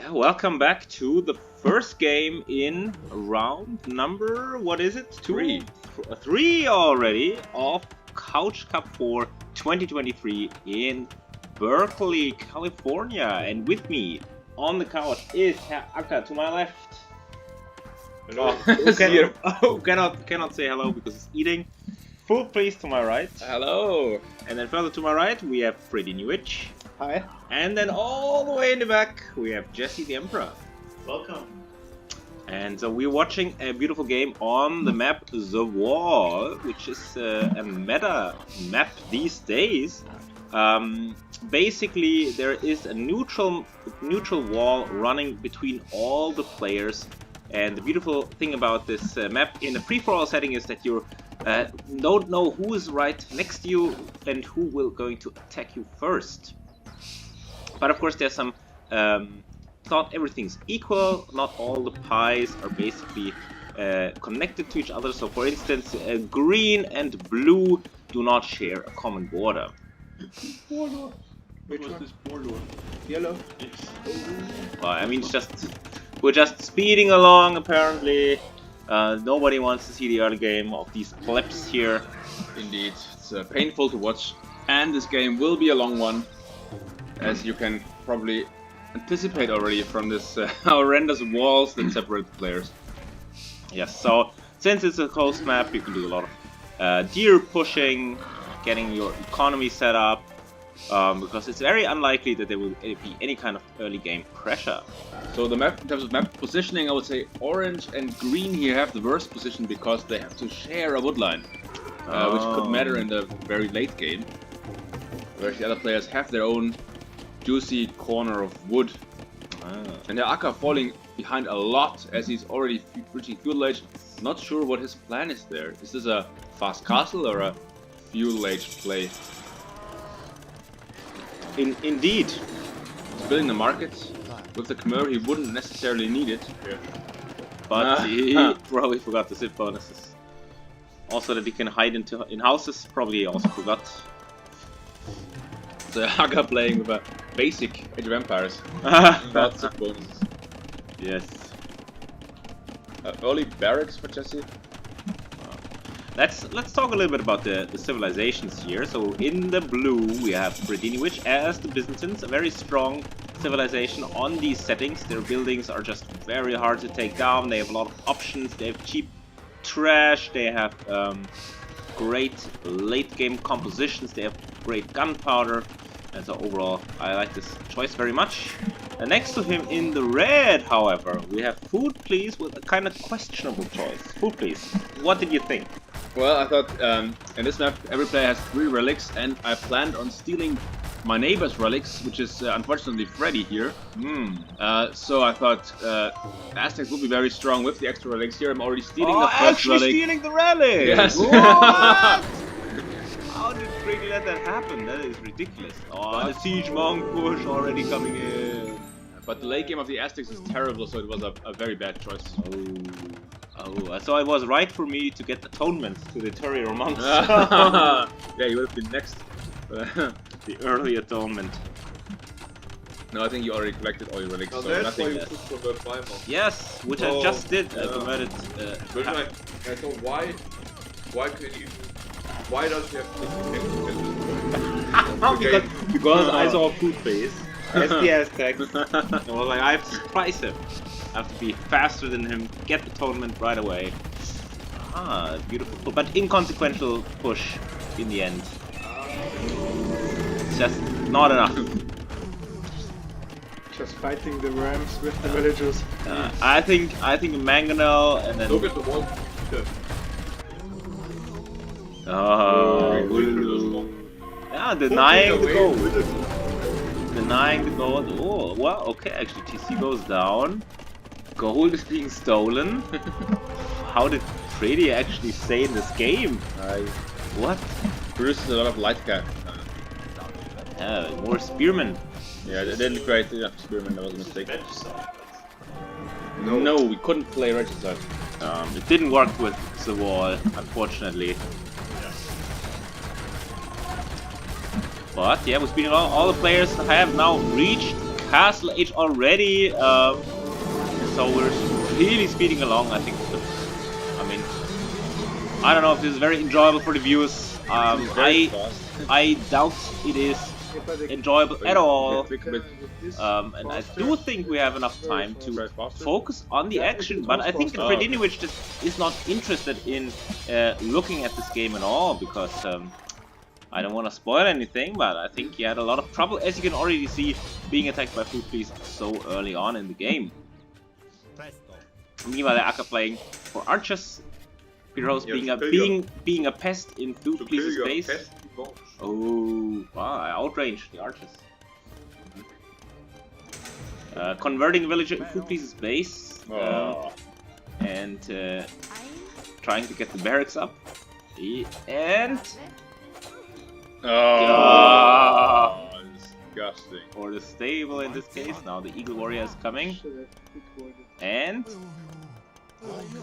Welcome back to the first game in round number, what is it? Three already of Couch Cup for 2023 in Berkeley, California. And with me on the couch is Herr Acker to my left. Hello. Who cannot say hello because he's eating. Full please to my right. Hello. And then further to my right we have Freddy Newich. Hi. And then all the way in the back we have Jesse the Emperor. Welcome. And so we're watching a beautiful game on the map The Wall, which is a meta map these days. Basically there is a neutral wall running between all the players, and the beautiful thing about this map in the free-for-all setting is that you don't know who is right next to you and who will going to attack you first. But of course there's some, not everything's equal, not all the pies are basically connected to each other. So for instance, green and blue do not share a common border. Border. Which one? Is border? Yellow. Well, I mean, we're just speeding along apparently. Nobody wants to see the early game of these plebs here. Indeed, it's painful to watch, and this game will be a long one, as you can probably anticipate already from this horrendous walls that separate the players. Yes, so since it's a closed map, you can do a lot of deer pushing, getting your economy set up, because it's very unlikely that there will be any kind of early game pressure. So the map, in terms of map positioning, I would say orange and green here have the worst position because they have to share a wood line, which could matter in the very late game, whereas the other players have their own juicy corner of wood. And the Akka falling behind a lot as he's already reaching fuel age. Not sure what his plan is there. Is this a fast castle or a fuel age play? Indeed. He's building the market. With the Khmer he wouldn't necessarily need it. Yeah. But he probably forgot the zip bonuses. Also that he can hide in houses, probably he also forgot. The Akka playing with a basic Age of Empires. Lots of bonuses. Yes. Early barracks for Jesse. Let's talk a little bit about the civilizations here. So in the blue we have Bredinowich as the Byzantines, a very strong civilization on these settings. Their buildings are just very hard to take down. They have a lot of options. They have cheap trash. They have great late game compositions. They have great gunpowder. And so overall I like this choice very much. And next to him in the red, however, we have Food Please with a kind of questionable choice. Food Please, what did you think? Well, I thought in this map every player has 3 relics, and I planned on stealing my neighbor's relics, which is unfortunately Freddy here. So I thought Aztecs will be very strong with the extra relics here. I'm already stealing the first relic. Stealing the relic! Yes! What? How did Freddy let that happen? That is ridiculous. Oh, the Siege Monk push already coming in. But the late game of the Aztecs is terrible, so it was a very bad choice. Oh, so it was right for me to get atonement to the Terrier monks. Yeah, you would have been next. The early atonement. No, I think you already collected all your relics, Now so that's nothing. why you took from the primal. Yes, which I just did. I yeah. converted. But so why can you? Why don't you have to because I saw Food Face as the Aztec. I was like, I have to surprise him. I have to be faster than him, get atonement right away. Ah, beautiful, but inconsequential push in the end. It's just not enough. Just fighting the rams with the villagers. I think Mangonel and then. Look at the wall. Yeah, denying the gold. Denying the gold. Oh, well, okay, actually, TC goes down. Gold is being stolen. How did Freddy actually stay in this game? What? Produces a lot of light cap. Yeah, more spearmen. Yeah, they didn't create enough spearmen, that was a mistake. No. No, we couldn't play Regicide. It didn't work with the wall, unfortunately. But yeah, we're speeding along. All the players have now reached castle age already. So we're really speeding along. I think. I mean, I don't know if this is very enjoyable for the viewers. I doubt it is enjoyable at all. And I do think we have enough time to focus on the action, but I think that Fredinovic just is not interested in looking at this game at all, because I don't want to spoil anything, but I think he had a lot of trouble, as you can already see, being attacked by Food Please so early on in the game. Meanwhile, Aka playing for archers. Piros being a pest in Food Please's base. Oh, wow, I outranged the archers. Converting a villager in Food Please's base. And trying to get the barracks up. And... disgusting. Or the stable in this case. Now the Eagle Warrior is coming. And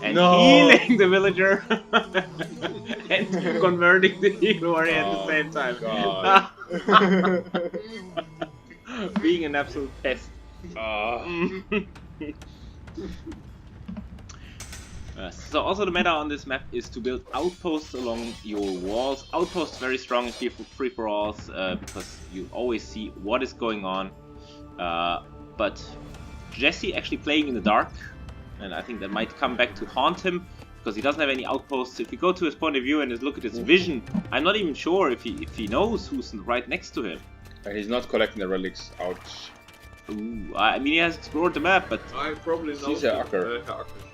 healing the villager. And converting the Eagle Warrior at the same time. Being an absolute pest. So also the meta on this map is to build outposts along your walls. Outposts very strong in free-for-alls because you always see what is going on. But Jesse actually playing in the dark, and I think that might come back to haunt him because he doesn't have any outposts. If you go to his point of view and just look at his vision, I'm not even sure if he knows who's right next to him. He's not collecting the relics. Ouch. Ooh, I mean, he has explored the map, but I probably know. She's a Acker.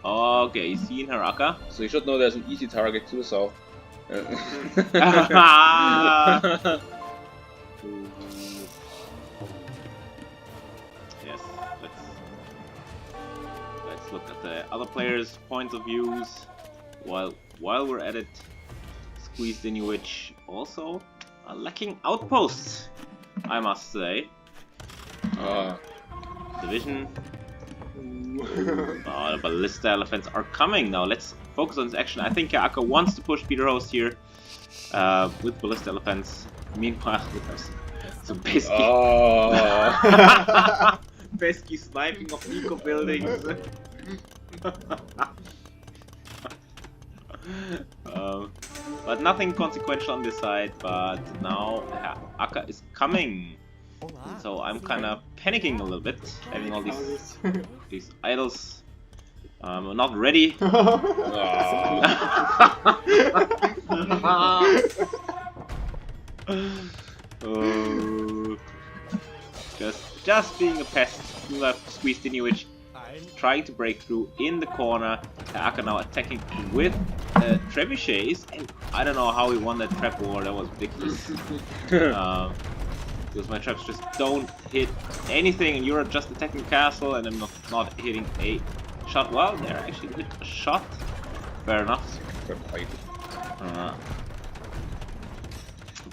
Okay, he's seen her Aka. So you should know there's an easy target to the south. Yes, let's look at the other players' points of views while we're at it. Squeezedinowicz also lacking outposts, I must say. Division. The ballista elephants are coming now. Let's focus on this action. I think Aka wants to push Peter Host here with ballista elephants. Meanwhile, we have some pesky, pesky sniping of eco buildings. But nothing consequential on this side. But now Aka is coming. So I'm kind of panicking a little bit, having all these idols. Not ready. Just being a pest. You have Squeezedinowicz trying to break through in the corner. Aka now attacking with trebuchets, and I don't know how he won that trap war. That was ridiculous. Because my traps just don't hit anything, and you're just attacking the castle, and I'm not hitting a shot. Well, there actually hit a shot. Fair enough.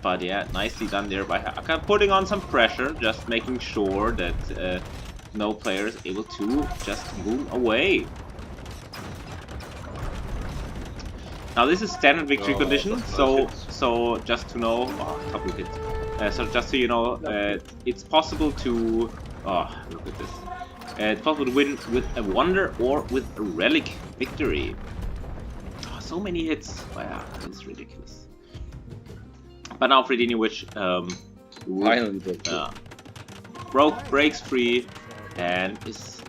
But yeah, nicely done there by Aka, putting on some pressure, just making sure that no player is able to just move away. Now this is standard victory condition, so just to know, couple hits. So just so you know, it's possible to, look at this. It's possible to win with a wonder or with a relic victory. So many hits, wow, it's ridiculous. But now Fredinovic breaks free and is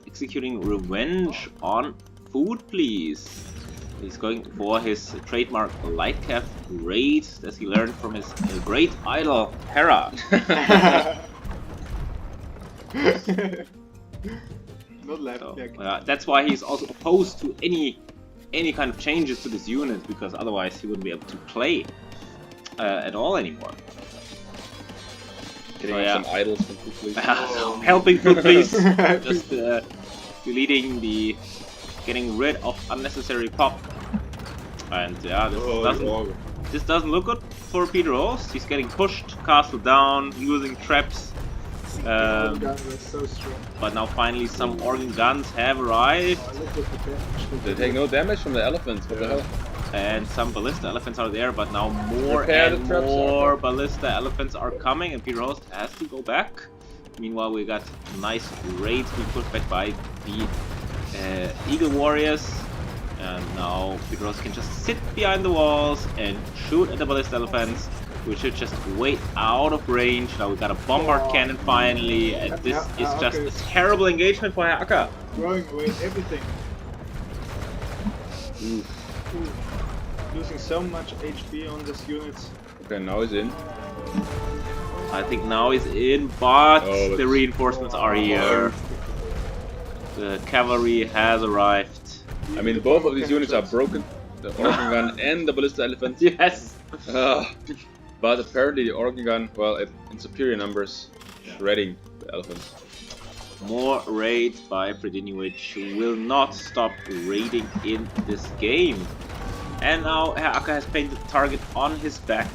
executing revenge on Food Please. He's going for his trademark Lightcap raid that he learned from his great idol, Hera. Not left. So, that's why he's also opposed to any kind of changes to this unit, because otherwise he wouldn't be able to play at all anymore. Getting some idols from Food Please. Helping Food Please. Just deleting the... getting rid of unnecessary pop. And yeah, this doesn't look good for Peter Host. He's getting pushed, castle down, using traps. But now finally some organ guns have arrived. They take no damage from the elephants, what the hell? And some ballista elephants are there, but now more and more ballista elephants are coming, and Peter Host has to go back. Meanwhile, we got nice raids being pushed back by the Eagle Warriors. And now Figueroa can just sit behind the walls and shoot at the Ballista Elephants. We should just wait out of range. Now we got a Bombard Cannon finally, and this is just a terrible engagement for Aka. Throwing away everything. Ooh. Losing so much HP on this unit. Okay, now he's in. I think now he's in, but Oh, the reinforcements are here. The cavalry has arrived. I mean, both of these units are broken. The Organ Gun and the Ballista Elephant. Yes! But apparently the Organ Gun, well, in superior numbers, shredding the elephants. More raids by Predinowicz, who will not stop raiding in this game. And now Aka has painted the target on his back.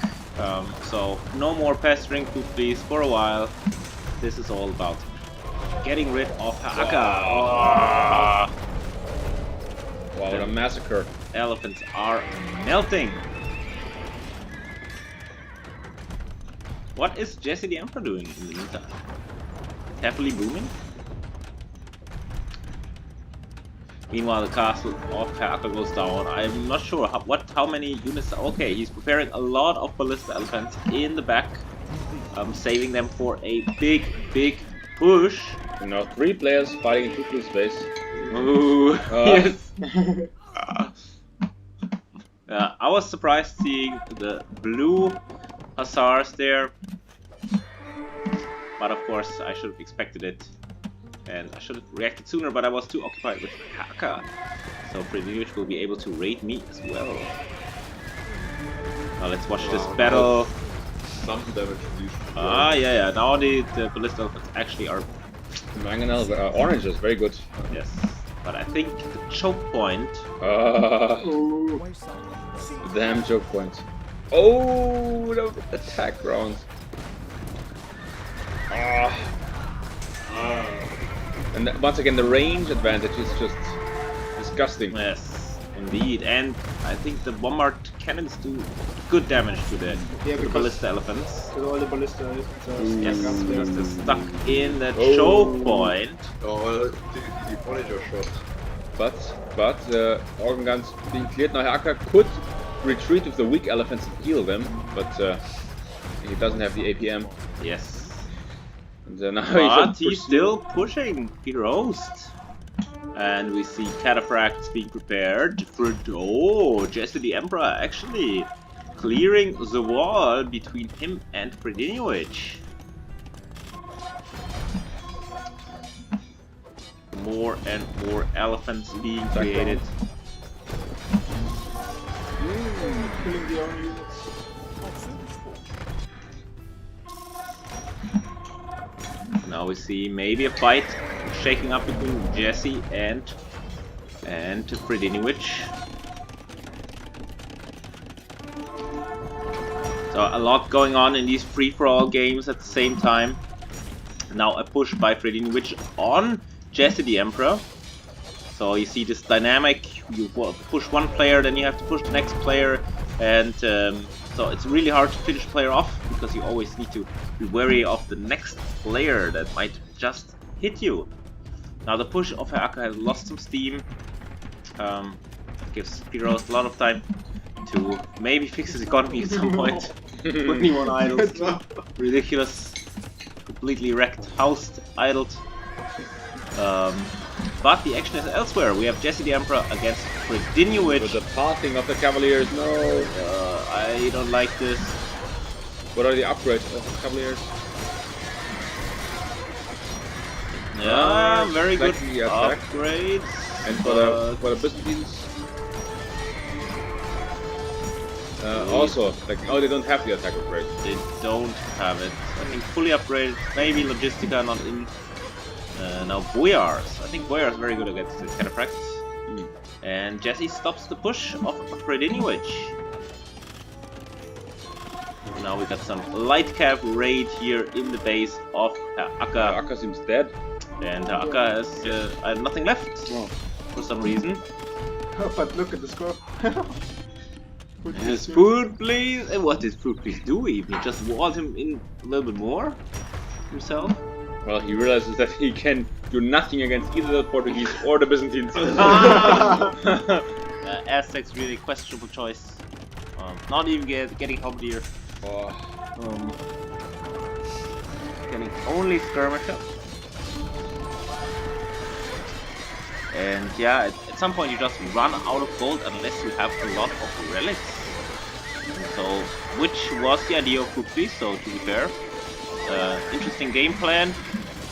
So no more pestering food please for a while. This is all about getting rid of Aka. Wow, what a massacre. Elephants are melting. What is Jesse the Emperor doing in the meantime? Heavily booming? Meanwhile, the castle of Aka goes down. I'm not sure how many units. Okay, he's preparing a lot of Ballista Elephants in the back, saving them for a big push. And now 3 players fighting in 2 blue space. Ooh, yes. I was surprised seeing the blue hussars there, but of course I should have expected it. And I should have reacted sooner, but I was too occupied with Aka. So Predinowicz will be able to raid me as well. Now let's watch this battle. Some damage at least. Yeah. Now the Ballista Elephants actually are... Mangonel, orange is very good. Yes. But I think the choke point... Damn choke point. Oh, no attack round. And once again, the range advantage is just disgusting. Yes, indeed. And I think the Bombard cannons do good damage to the Ballista Elephants. Because all the Ballista Elephants are Yes, because they're stuck in the Oh. choke point. Oh, the monitor shot. But the organ guns being cleared now. Aka could retreat with the weak elephants and heal them, but he doesn't have the APM. Yes. And now But he should he's still pushing Peter Host. And we see cataphracts being prepared for... Oh, Jesse the Emperor actually clearing the wall between him and Predinowicz. More and more elephants being created. killing the own units. Now we see maybe a fight shaking up between Jesse and Predinowicz. So a lot going on in these free-for-all games at the same time. Now a push by Predinowicz on Jesse the Emperor. So you see this dynamic, you push one player, then you have to push the next player, and so it's really hard to finish a player off, because you always need to be wary of the next player that might just hit you. Now the push of Aka has lost some steam, gives Peter a lot of time to maybe fix his economy at some point. 21 idols, ridiculous, completely wrecked, housed, idled. But the action is elsewhere. We have Jesse the Emperor against Predinowicz. with the passing of the Cavaliers. No. I don't like this. What are the upgrades of the Cavaliers? Yeah, very good Slightly attack. upgrades. And for the Byzantines. Also, like, oh, they don't have the attack upgrade. They don't have it. I think fully upgraded. Maybe Logistica not in. Now Boyars. I think Boyars is very good against the cataphracts. And Jesse stops the push of Predinowicz. Now we got some light cav raid here in the base of Aka. Aka seems dead. And Aka has nothing left for some reason. Oh, but look at the score. His food, please. And what did food please do? Even just wall him in a little bit more himself. Well, he realizes that he can do nothing against either the Portuguese or the Byzantines. Aztecs really questionable choice. Not even getting Halberdier. Oh. Getting only skirmisher. And yeah, at some point you just run out of gold unless you have a lot of relics. So, which was the idea of Football, so to be fair. Interesting game plan,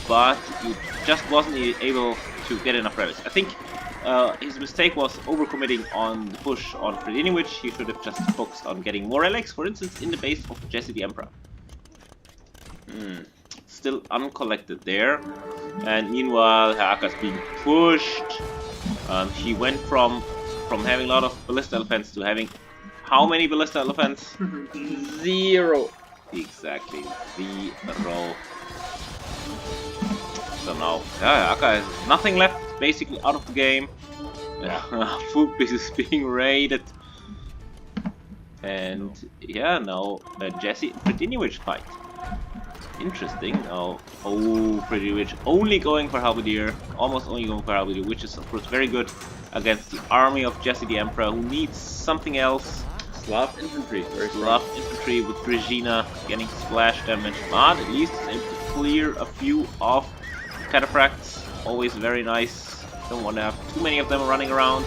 but you just wasn't able to get enough relics. I think his mistake was overcommitting on the push on Fredinovic. He should have just focused on getting more relics, for instance, in the base of Jesse the Emperor. Still uncollected there. And meanwhile, Haka's being pushed. He went from having a lot of ballista elephants to having how many ballista elephants? 0. Exactly, 0. So now, yeah, Haka has nothing left, basically out of the game. Food base is being raided. And yeah, now Jesse and Fredinovic fight. Interesting. Now, Fredinovic only going for Halberdier, almost only going for Halberdier, which is of course very good against the army of Jesse the Emperor, who needs something else. Slav infantry, very Slav infantry with Regina getting splash damage, but at least is able to clear a few of cataphracts. Always very nice. Don't want to have too many of them running around.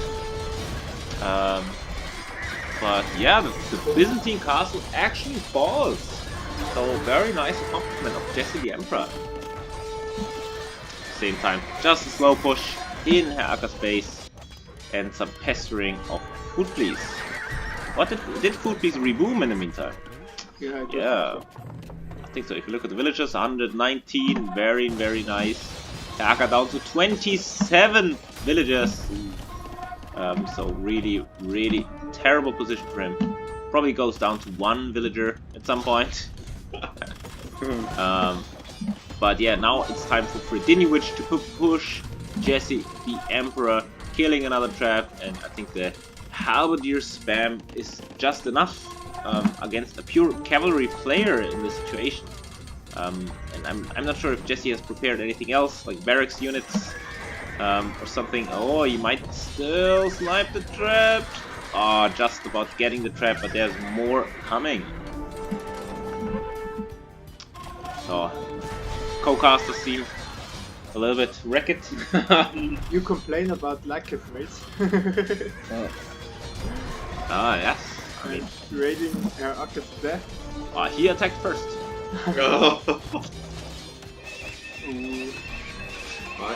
But yeah, the Byzantine castle actually falls. So very nice accomplishment of Jesse the Emperor. Same time, just a slow push in Haka's base and some pestering of Food Please. What did Food Please reboom in the meantime? Yeah. I think so. If you look at the villagers, 119, very nice. Haka down to 27 villagers. So really terrible position for him. Probably goes down to 1 villager at some point. But yeah, now it's time for Fredinovic to push Jesse the Emperor, killing another trap, and I think the Halberdier spam is just enough against a pure cavalry player in this situation. And I'm not sure if Jesse has prepared anything else, like barracks units or something. Oh, he might still snipe the trap. Oh, just about getting the trap, but there's more coming. So, co-casters seem a little bit wrecked. You complain about lack of mates. Ah, yes. I mean, Raiding Aka's death. he attacked first. I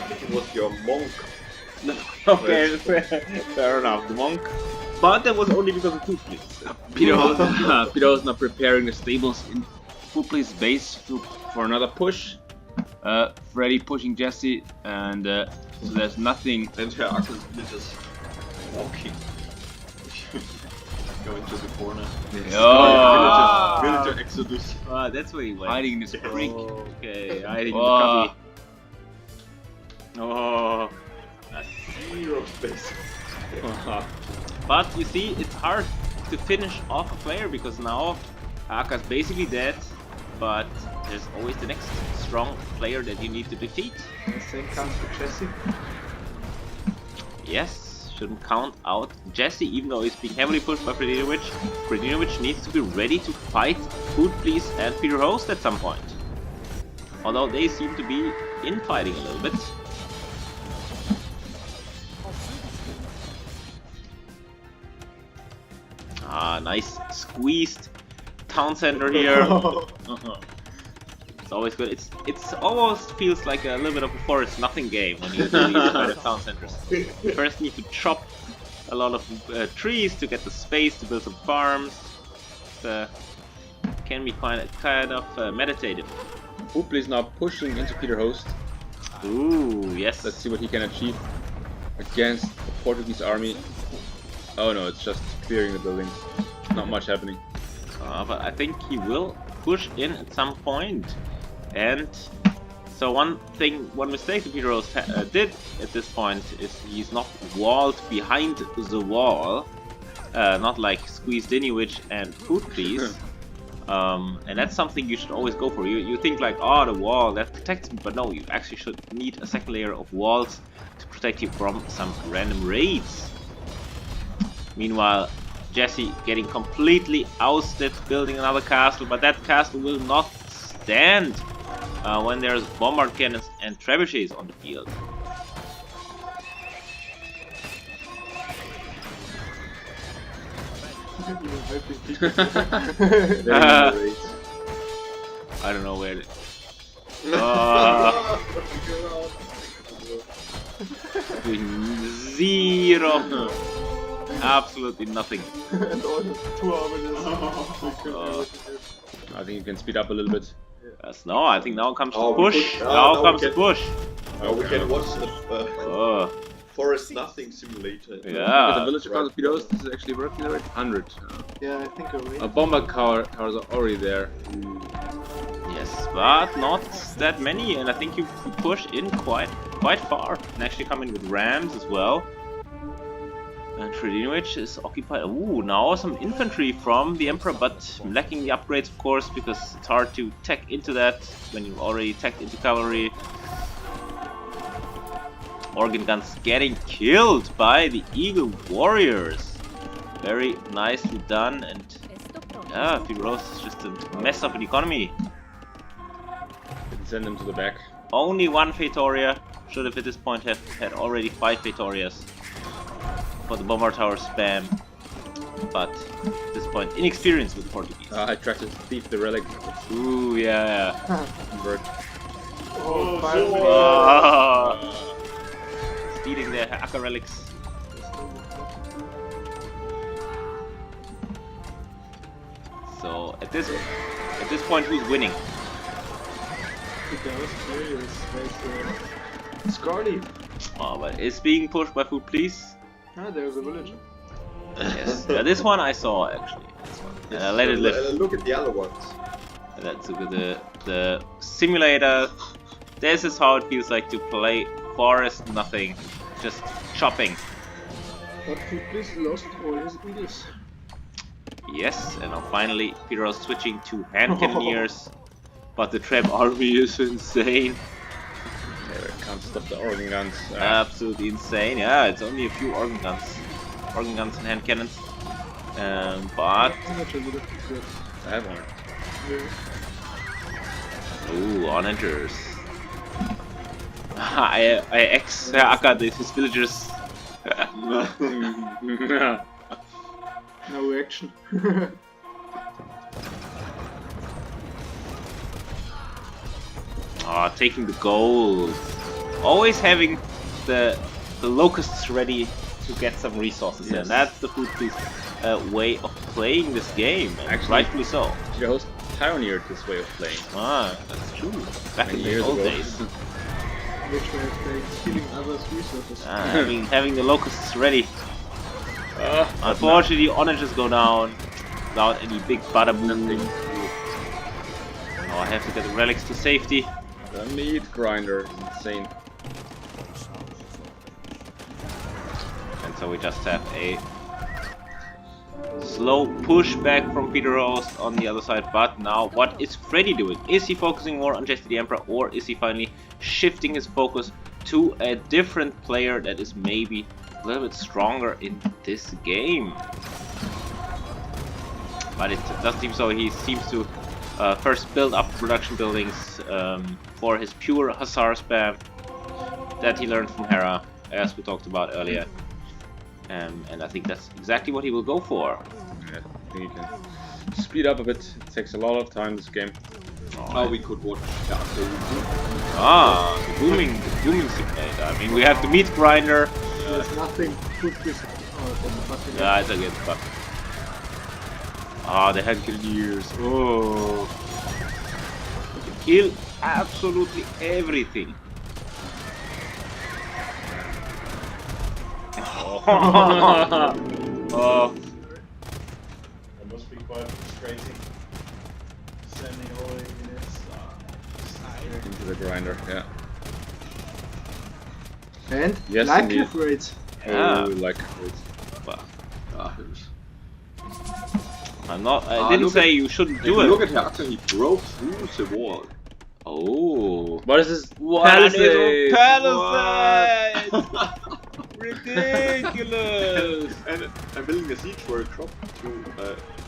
think it was your monk. Okay, fair enough. The monk. But that was only because of Food Please. Peter is now preparing the stables in Food Please base for another push. Freddy pushing Jesse, and so there's nothing. And Haka is just walking. Going to the corner. Oh. Villager exodus. That's where he went. Hiding in this creek. Okay, hiding in the cubby. Oh. Zero space. But you see, it's hard to finish off a player because now Haka's basically dead, but there's always the next strong player that you need to defeat. The same counts for Jesse. Yes, shouldn't count out Jesse, even though he's being heavily pushed by Fredinovic. Fredinovic needs to be ready to fight Food Please and Peter Host at some point. Although they seem to be infighting a little bit. Ah, nice squeezed town center here. It's always good. It's almost feels like a little bit of a forest nothing game when you do these kind of town centers. You first need to chop a lot of trees to get the space to build some farms. Can be kind of meditative. Food is now pushing into Peter Host. Ooh, yes. Let's see what he can achieve against the Portuguese army. Oh no, it's just clearing the buildings. Not much happening. But I think he will push in at some point. And so one mistake that Peter Rose did at this point is he's not walled behind the wall. Not like Squeezed Diniwich and Food Please. And that's something you should always go for. You think like, oh, the wall that protects me, but no, you actually should need a second layer of walls to protect you from some random raids. Meanwhile, Jesse getting completely ousted, building another castle, but that castle will not stand when there's bombard cannons and trebuchets on the field. I don't know where. Doing zero. Absolutely nothing. And all 2 hours. I think you can speed up a little bit. Yes, no, I think now comes the we push. could- Now now comes we the can- push. We can watch the Forest Nothing Simulator. Look at the Yeah. village across the Speedos. This is actually working already. 100. Yeah, I think I Bomber towers are already there. Yes, but not that many, and I think you push in quite far. And actually come in with rams as well. And Fredinovic is occupied. Ooh, now some infantry from the Emperor, but lacking the upgrades, of course, because it's hard to tech into that when you've already teched into cavalry. Organ guns getting killed by the Eagle Warriors. Very nicely done, and yeah, Firos is just a mess of an economy. Didn't send them to the back. Only 1 Feitoria. Should have at this point have had already 5 Feitorias for the bomber tower spam. But at this point, inexperienced with Portuguese. I tried to thief the relic. Ooh, yeah. Convert. Oh, Stealing their Akka relics. So at this point, who's winning? Scarly. Oh, but it's being pushed by Food Police. Ah, there's a villager. Yes, yeah, this one I saw actually. This one. Let it live. Look at the other ones. That's the simulator. This is how it feels like to play Forest Nothing, just chopping. But please lost all his eagles. Yes, and now finally Peter's switching to hand cannoneers, but the Treb army is insane. Yeah, can't stop the organ guns. Absolutely insane. Yeah, it's only a few organ guns and hand cannons. But How much I would have preferred. I have one. ooh, onagers. I ex-Akka his villagers. No reaction. Taking the gold. Always having the locusts ready to get some resources in. Yes. That's the Food Police way of playing this game. And Actually- rightfully so. The host pioneered this way of playing. That's true. Back in Many the years old ago. days. Which way of playing, stealing others' resources. Having the locusts ready. Unfortunately, onagers go down without any big bada boom. Oh, I have to get the relics to safety. The meat grinder is insane. And so we just have a slow push back from Peter Host on the other side. But now, what is Freddy doing? Is he focusing more on Jesse the Emperor, or is he finally shifting his focus to a different player that is maybe a little bit stronger in this game? But it does seem so. He seems to first build up production buildings for his pure Hussar spam that he learned from Hera, as we talked about earlier. And I think that's exactly what he will go for. Yeah, I think you can speed up a bit. It takes a lot of time, this game. Oh, we could watch that. The booming simulator. I mean, we have the meat grinder. There's nothing good this fucking Yeah, it's a good fuck. The hand cannoneers. Oh, you can kill absolutely everything. Oh. That must be quite frustrating. Sending all the units Into the grinder, yeah. And Yes, like indeed. rates. Yeah. Oh, like it. Well, I'm not. I didn't say you shouldn't do it. Look at Haxel, he broke through the wall. Oh. What is this? Palisade! Palisade! Ridiculous! And I'm building a siege for a crop to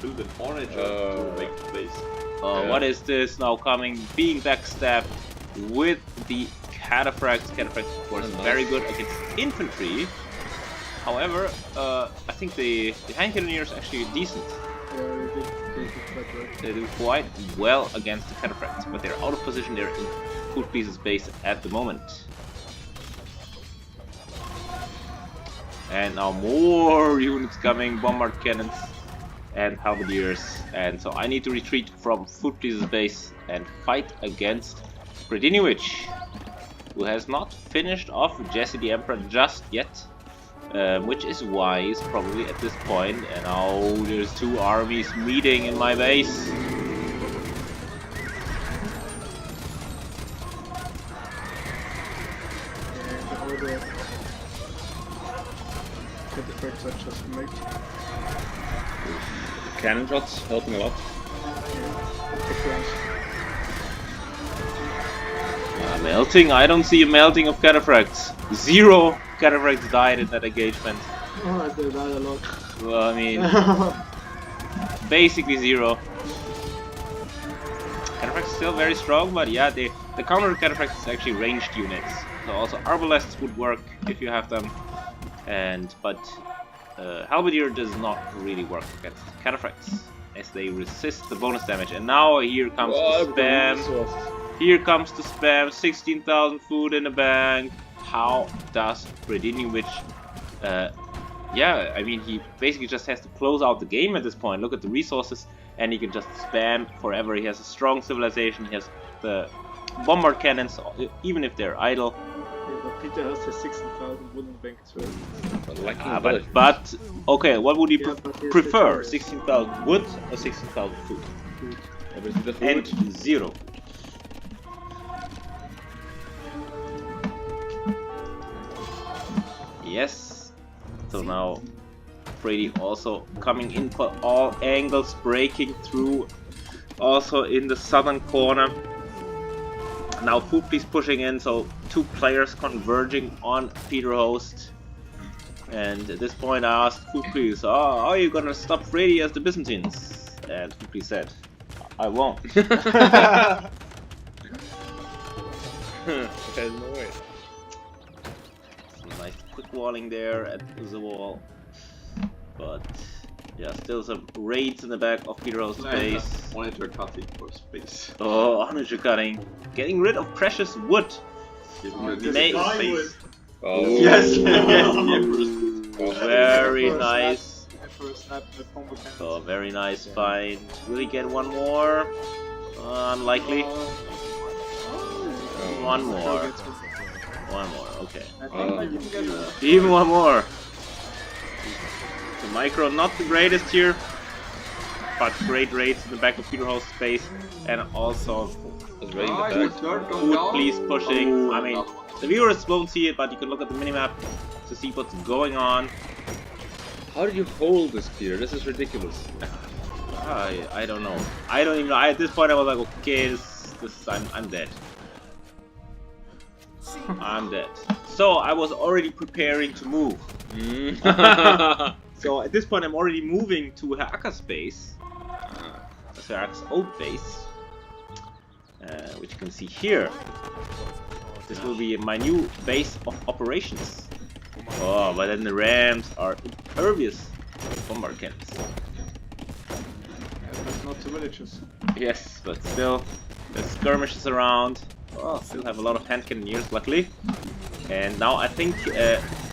build an orange to make the place. What is this now coming? Being backstabbed with the cataphracts. Cataphracts, of course, very good against infantry. However, I think the hand cannoneers are actually decent. They do quite well against the cataphracts, but they're out of position. They're in Food Please's base at the moment. And now more units coming, bombard cannons and halberdiers. And so I need to retreat from Food Please's base and fight against Prediniwich, who has not finished off Jesse the Emperor just yet. Which is wise, probably, at this point. And now there's two armies meeting in my base. Cannon shots helping a lot. Melting? I don't see a melting of cataphracts. 0 cataphracts died in that engagement. Oh, they died a lot. Well, I mean, basically 0. Cataphracts still very strong, but yeah, the counter cataphracts is actually ranged units. So also arbalests would work if you have them, but halberdier does not really work against cataphracts as they resist the bonus damage. And now here comes the spam. Here comes the spam. 16,000 food in the bank. How does Prediniwich? Yeah, I mean, he basically just has to close out the game at this point. Look at the resources, and he can just spam forever. He has a strong civilization. He has the bombard cannons, even if they're idle. Yeah, but Peter has his 16,000 wooden bank as well. But okay, what would you Yeah, but here's prefer? the 16,000 wood or 16,000 food? And 0. Yes. So now Freddy also coming in for all angles, breaking through also in the southern corner. Now Food Please pushing in, so 2 players converging on Peter Host. And at this point I asked Food Please, oh, are you gonna stop Freddy as the Byzantines? And Food Please said, I won't. There's no way. Some nice quick walling there at the wall. But yeah, still some raids in the back of Peter Host's base. Monitor cutting for space. Oh, monitor cutting. Getting rid of precious wood. Space. Oh. Yes, Very nice. Snap the combo cannons. Oh, very nice find. Will he get one more? Unlikely. One more. One more, okay. I think I didn't get it. Even one more. The micro not the greatest here, but great raids in the back of Peter Host's space, and also Food Please pushing. I mean, the viewers won't see it, but you can look at the minimap to see what's going on. How did you hold this, Peter? This is ridiculous. I don't know. I don't even know. At this point, I was like, okay, I'm dead. I'm dead. So I was already preparing to move. So at this point, I'm already moving to Heraka's base. That's Heraka's old base, which you can see here. This will be my new base of operations. Oh, but then the Rams are impervious to bombard cannons. But not the villages. Yes, but still, there's skirmishes around. Oh, still have a lot of hand cannoneers, luckily. And now I think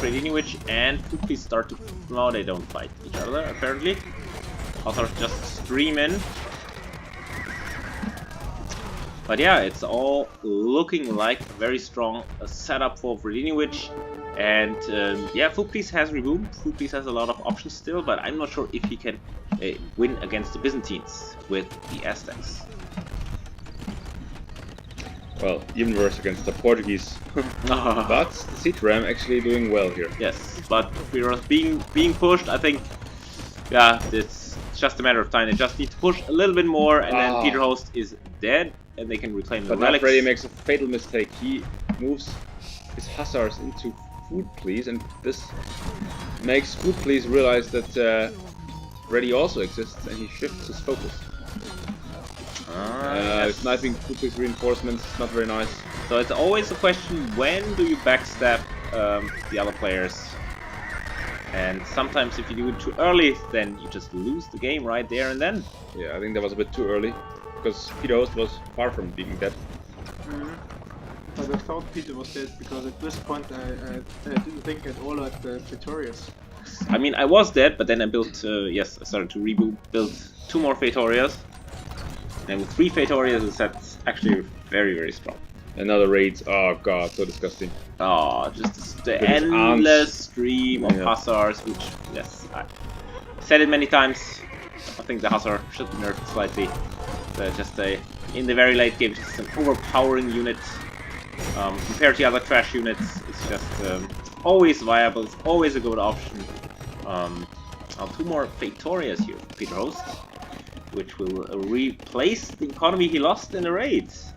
Prediniwich and Food Please start to... No, they don't fight each other, apparently. Also just stream in. But yeah, it's all looking like a very strong setup for Prediniwich. And yeah, Food Please has reboomed. Food Please has a lot of options still, but I'm not sure if he can win against the Byzantines with the Aztecs. Well, even worse against the Portuguese. But the Siege Ram actually doing well here. Yes, but we were being pushed. I think, yeah, It's just a matter of time. They just need to push a little bit more, and then Ah. Peter Host is dead, and they can reclaim the But now relics. Freddy makes a fatal mistake. He moves his hussars into Food Please, and this makes Food Please realize that Freddy also exists, and he shifts his focus. Yes. Sniping Food Please reinforcements is not very nice. So it's always a question, when do you backstab the other players? And sometimes if you do it too early, then you just lose the game right there and then. Yeah, I think that was a bit too early, because Peter Host was far from being dead. But I thought Peter was dead because at this point I didn't think at all at the Praetorius. I mean, I was dead, but then I built, yes, I started to build 2 more Praetorias. And with 3 Praetorias, that's actually very, very strong. Another raid. Oh god, so disgusting. Oh, just the With his endless stream of Yeah. Hussars, which, yes, I said it many times. I think the Hussar should be nerfed slightly. Just in the very late game, just an overpowering unit. Compared to other trash units, it's just always viable, it's always a good option. 2 more Praetorias here for Peter Host, which will replace the economy he lost in the raids.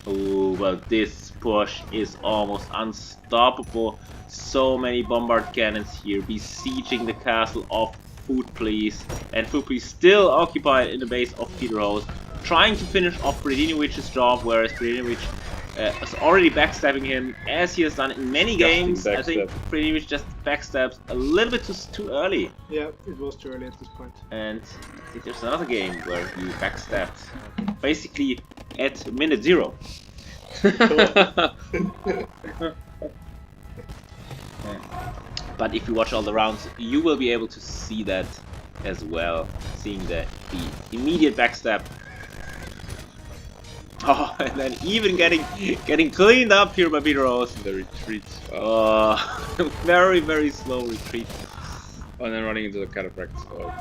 Ooh, well, this push is almost unstoppable. So many bombard cannons here besieging the castle of Food Please, and Food Please still occupied in the base of Peter Host, trying to finish off Predinovich's job, whereas Predinovic is already backstabbing him, as he has done in many games. I think Predinovic just backstabs a little bit too early. Yeah, it was too early at this point. And I think there's another game where he backstabbed basically at minute 0. But if you watch all the rounds, you will be able to see that as well, seeing the immediate backstab. Oh, and then even getting cleaned up here by Peter Host. The retreat. Very, very slow retreat. And then running into the cataphract. Oh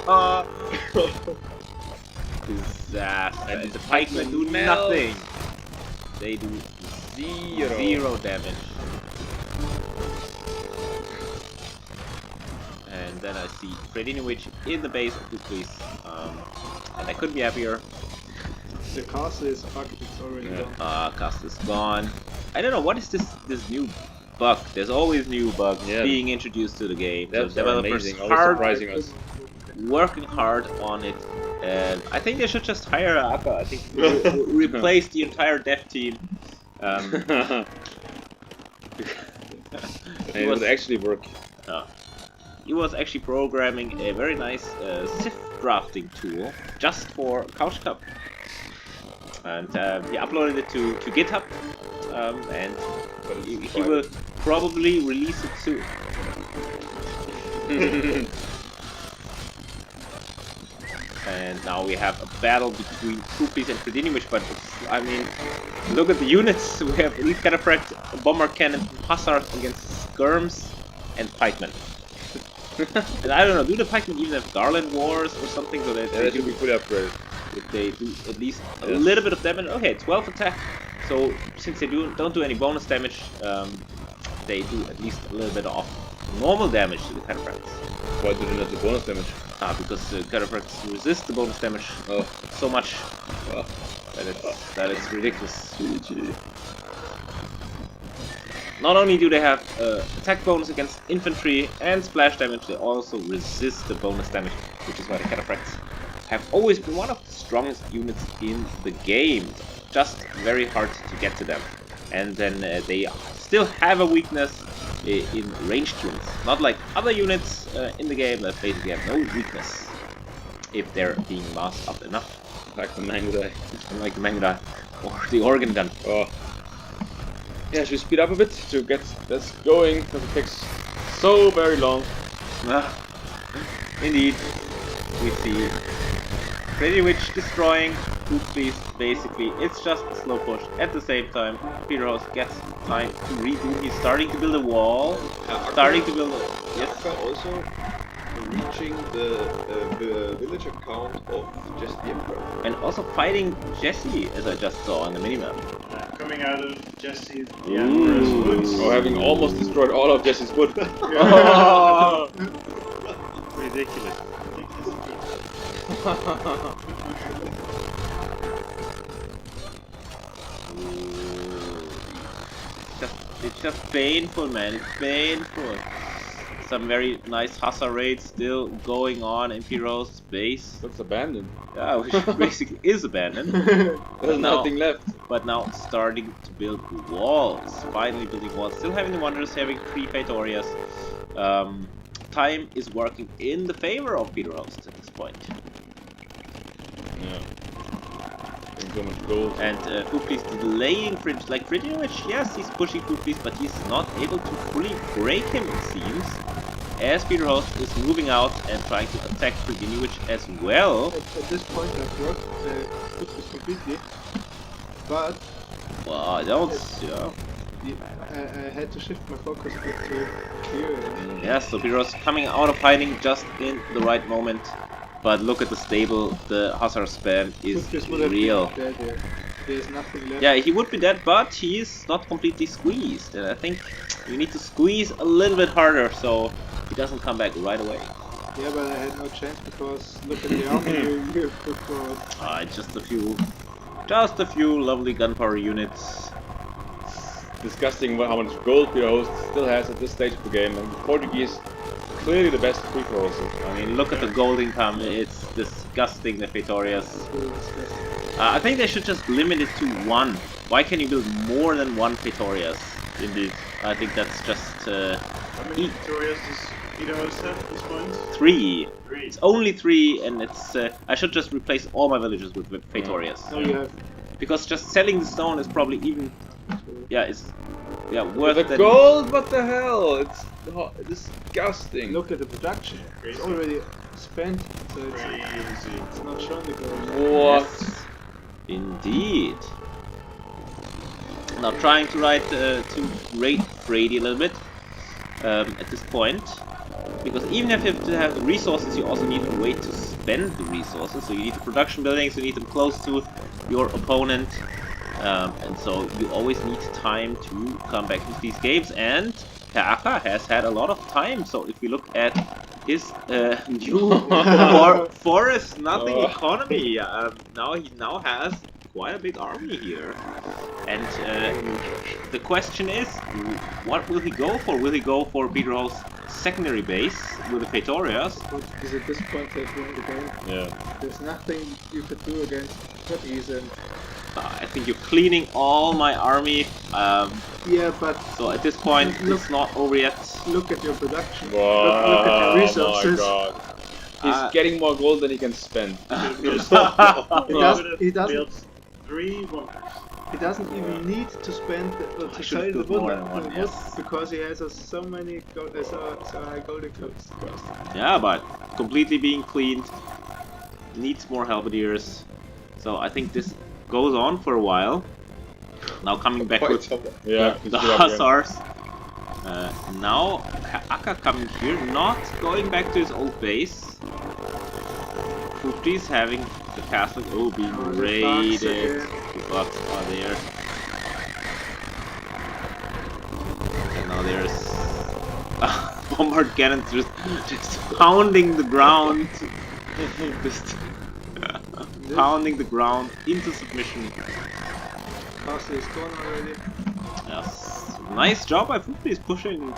god. Disaster. And the pikemen do nothing. They do zero damage. And then I see Predinovic in the base of Food Please. And I couldn't be happier. The castle is architect's already done. Castle is gone. I don't know, what is this new bug? There's always new bugs being introduced to the game. That's so developers amazing, always surprising us. Working hard on it. And I think they should just hire Aka. I think replace the entire dev team. It would actually work. He was actually programming a very nice Sith drafting tool just for Couch Cup. And he uploaded it to GitHub, and he will probably release it soon. And now we have a battle between Food Please and Predinovic, but I mean, look at the units. We have Elite Cataphract, Bomber Cannon, Hussars against Skirms and Pikemen. And I don't know, do the Pikemen even have Garland Wars or something? So that They should be fully upgraded. If they do at least a little bit of damage. Okay, 12 attack. So since they don't do any bonus damage, they do at least a little bit of normal damage to the Cataphracts. Why do they not do bonus damage? Because the Cataphracts resist the bonus damage so much that it's ridiculous. GG. Not only do they have attack bonus against infantry and splash damage, they also resist the bonus damage, which is why the Cataphracts have always been one of the strongest units in the game. Just very hard to get to them. And then they still have a weakness in ranged units. Not like other units in the game that basically have no weakness if they're being masked up enough. Like the Mangudai. Like the Mangudai or the organ gun. Oh. Yeah, should we speed up a bit to get this going, because it takes so very long. Indeed, we see Predinovic destroying Food Please. Basically, it's just a slow push. At the same time, Peter Host gets time to redo. He's starting to build a wall. Starting to build a... Yes? Also reaching the village account of Jesse the Emperor. And also fighting Jesse, as I just saw on the minimap. coming out of Jesse the Emperor's woods. Oh, having almost destroyed all of Jesse's wood. Oh, ridiculous. It's just painful, man. It's painful. Some very nice Hussar raids still going on in Piro's base. That's abandoned. Yeah, which basically is abandoned. There's now- nothing left. But now starting to build walls. Finally building walls. Still having the Wanderers, having 3 Praetorias. Time is working in the favor of Piros at this point. Yeah. Getting so much gold. And Fufli's delaying Fridge. Like Fridge, yes, he's pushing Fufli's, but he's not able to fully break him, it seems. As Peter Host is moving out and trying to attack Fridinowicz as well. At this point, I've worked Fufli's completely, but Well, I don't. Yeah. I had to shift my focus a bit to clear. Yes, so Piros coming out of hiding just in the right moment. But look at the stable. The Hussar spam is Fufli's would have real. been dead here. There's nothing left. Yeah, he would be dead, but he is not completely squeezed. And I think you need to squeeze a little bit harder so he doesn't come back right away. Yeah, but I had no chance because look at the army you put forward. Just a few lovely gunpowder units. Disgusting how much gold Peter Host still has at this stage of the game. And the Portuguese clearly the best free throws. I mean, look at the gold income. It's disgusting, the Praetorias. I think they should just limit it to 1. Why can you build more than 1 Praetorias? Indeed. I think that's just How many Victorias does Peter Host have at this point? 3. 3. It's only 3, and it's. I should just replace all my villages with Praetorias. No, you have. Because just selling the stone is probably even. Yeah, it's. Yeah, worth The than- gold, what the hell? It's disgusting. Look at the production. It's already spent, so it's not shown the gold. What? Yes, indeed. Now trying to ride to raid Brady a little bit at this point, because even if you have to have the resources, you also need a way to spend the resources. So you need the production buildings, you need them close to your opponent, and so you always need time to come back to these games. And Aka has had a lot of time. So if we look at his new forest nothing economy, now he has quite a big army here. And the question is, what will he go for? Will he go for Pedro's secondary base with the Praetorias? Because at this point they've won the game. Yeah. There's nothing you could do against Portuguese, and I think you're cleaning all my army. yeah, but So at this point, it's not over yet. look at your production. Wow, Look at your resources. my god. He's getting more gold than he can spend. He doesn't. Built 3 wonders. He doesn't even need to spend to I sell should've the built wood, more than one, yes. because he has so many so high golden costs. Yeah, but completely being cleaned. Needs more halberdiers. So I think this goes on for a while. Now coming back Quite with some- Yeah, he's the still up here. Hussars. Now Aka coming here, not going back to his old base. Fufti's having the castle being Oh, the raided. bugs again. The bugs are there. And now there's bombard cannons just pounding the ground. Just pounding the ground into submission. Castle is gone already. Yes. Nice job by Fufti, pushing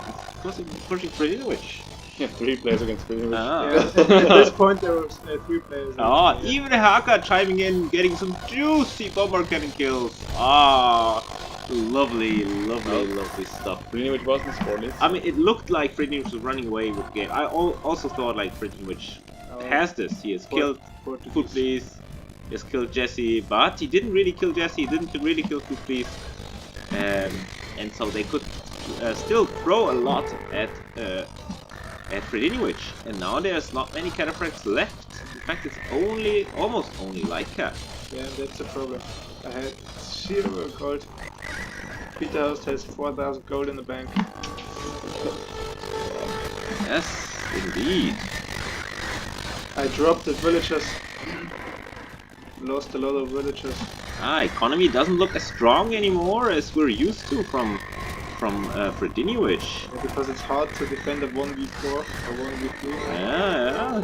Fridinowicz. Yeah, 3 players against 3. Ah. Yeah, at this point there was 3 players. Oh, even Haka chiming in, getting some juicy bomber cannon kills. Ah, lovely, lovely stuff. Fridinowicz wasn't scoreless. I mean, it looked like Fridinowicz was running away with the game. I also thought like Fridinowicz has this. He has killed Fuflis, he has killed Jesse, but he didn't really kill Jesse. He didn't really kill Fuflis, and so they could still throw a lot at Fridinowicz. And now there's not many cataphracts left. In fact, it's almost only Leica. Yeah, that's a problem. I had 0 gold. Peter Host has 4,000 gold in the bank. Yes, indeed. I dropped the villagers. Lost a lot of villagers. Economy doesn't look as strong anymore as we're used to from Fredinovic. Yeah, because it's hard to defend a 1v4 or 1v3. Yeah.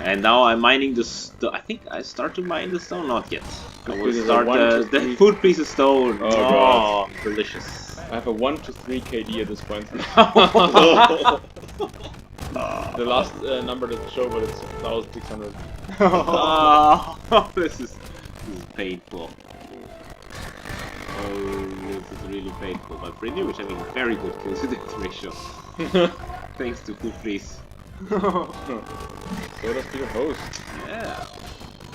And now I'm mining the I think I start to mine the stone. Not yet. I will Because start there's a 1 to the 3. food piece of stone. Oh, God. Delicious. I have a 1 to 3 KD at this point. The last number doesn't show, but it's 1,600. Oh, this is painful. Oh, this is really painful. But Fredinovic having a very good kill to death ratio. Thanks to food piece. So does your host. Yeah.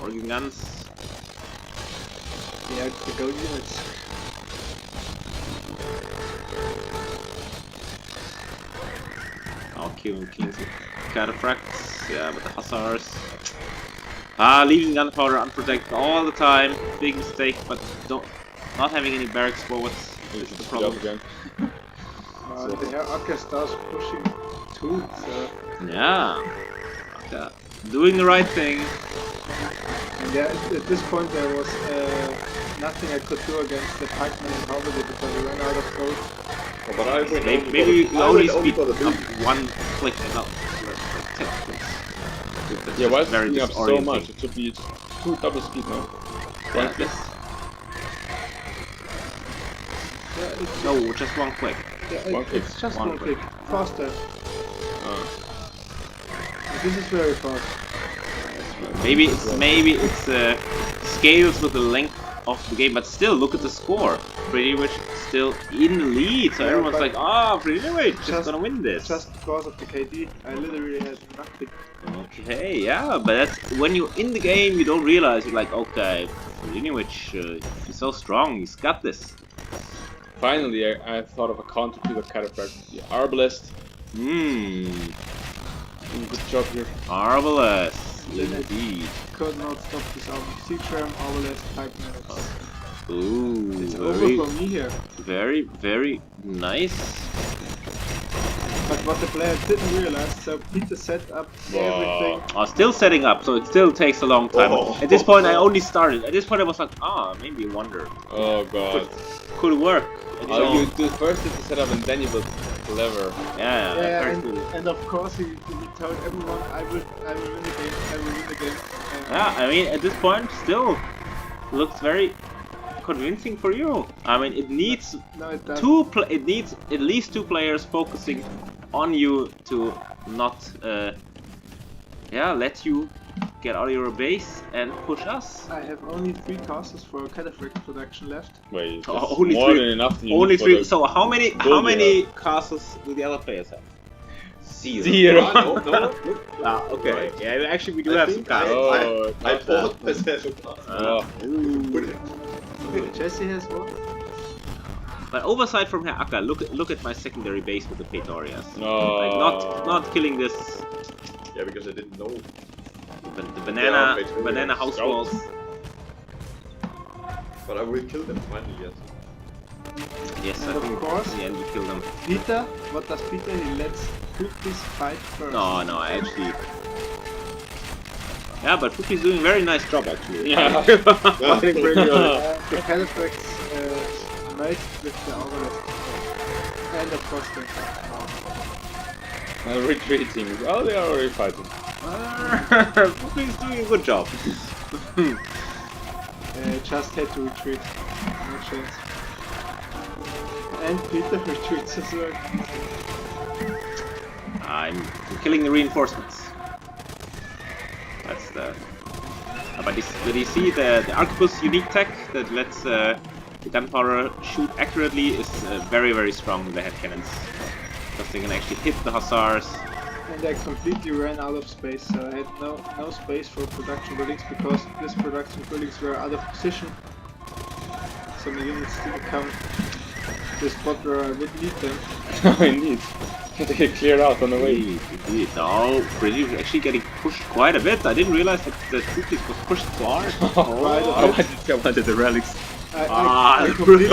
Organ guns. Yeah, the go units. I'll killing some cataphracts. Yeah, but the hussars. Leaving gunpowder unprotected all the time. Big mistake, but not having any barracks forwards is the problem. Again. The Akka starts pushing too, so... Yeah. Okay. Doing the right thing. And yeah, at this point there was nothing I could do against the pikemen in Harvard because I ran out of gold. Oh, but I went Maybe you only speed for the up building. one click and not like 10 clicks. That's Yeah, why just is it very speeding up so disorienting. much? It should be just 2 double speed now. Yeah, One click. No, just one click. Yeah, One click. it's just One one click. click. Faster. This is very fast. Maybe it's scales with the length of the game, but still look at the score. Fredinovic still in the lead, so Yeah, everyone's but like, Fredinovic is just- gonna win this. Just because of the KD, I literally had nothing. Okay, yeah, but that's when you're in the game, you don't realize. You're like, okay, Fredinovic, he's so strong, he's got this. Finally, I thought of a counter to the cataphract. The Arbalest. Good job here. Marvelous, indeed. Could not stop this out. Siege ram, Arbalest, 5 minutes. Ooh, It's over very, for me here. very nice. But what the player didn't realize, so Peter set up everything. Still setting up, so it still takes a long time. Oh. At this point, I only started. At this point, I was like, maybe a wonder. Oh god. Could work. Oh, you do first did the setup and then you build clever. Yeah, Yeah, very and, cool. and of course he told everyone, I will win the game, I will win the game. Yeah, I mean, at this point, still looks very convincing for you. I mean, it needs No, it doesn't. it needs at least 2 players focusing on you to not, let you get out of your base and push us. I have only 3 castles for cataphract production left. Wait, Oh, that's only more 3 than enough. you Only need for 3. the- So how many Build castles do the other players have? Zero. No. Okay. Right. Yeah, actually we do I have some think castles. Oh, I not bought myself a class. Oh. Put it. Jesse has one. But oversight from here, Akka, look at my secondary base with the Praetorias. No. Like not killing this Yeah, because I didn't know. the banana Praetorians. banana house Scouts. walls. But I will kill them finally, yes. Yes, I And of think course- in the end we kill them. Peter, what does Peter? He lets Cookies fight first. No, I actually. Yeah, but Fuki's doing a very nice job actually. Yeah. Fighting pretty well. The cataphracts merged with the Arbalest. And of course the Retreating. Oh, they are already fighting. Fuki's doing a good job. just had to retreat. No chance. And Peter retreats as well. I'm killing the reinforcements. That's the. But you see the Arquebus unique tech that lets the gunpowder shoot accurately is very strong with the head cannons. Because they can actually hit the hussars. And I completely ran out of space, so I had no space for production buildings because these production buildings were out of position. So my units didn't come to the spot where I would need them. Indeed. They get cleared out on the way. Indeed. No, British actually getting pushed quite a bit. I didn't realize that the Fuki's was pushed so hard. Quite a bit. I wanted the relics. I the completely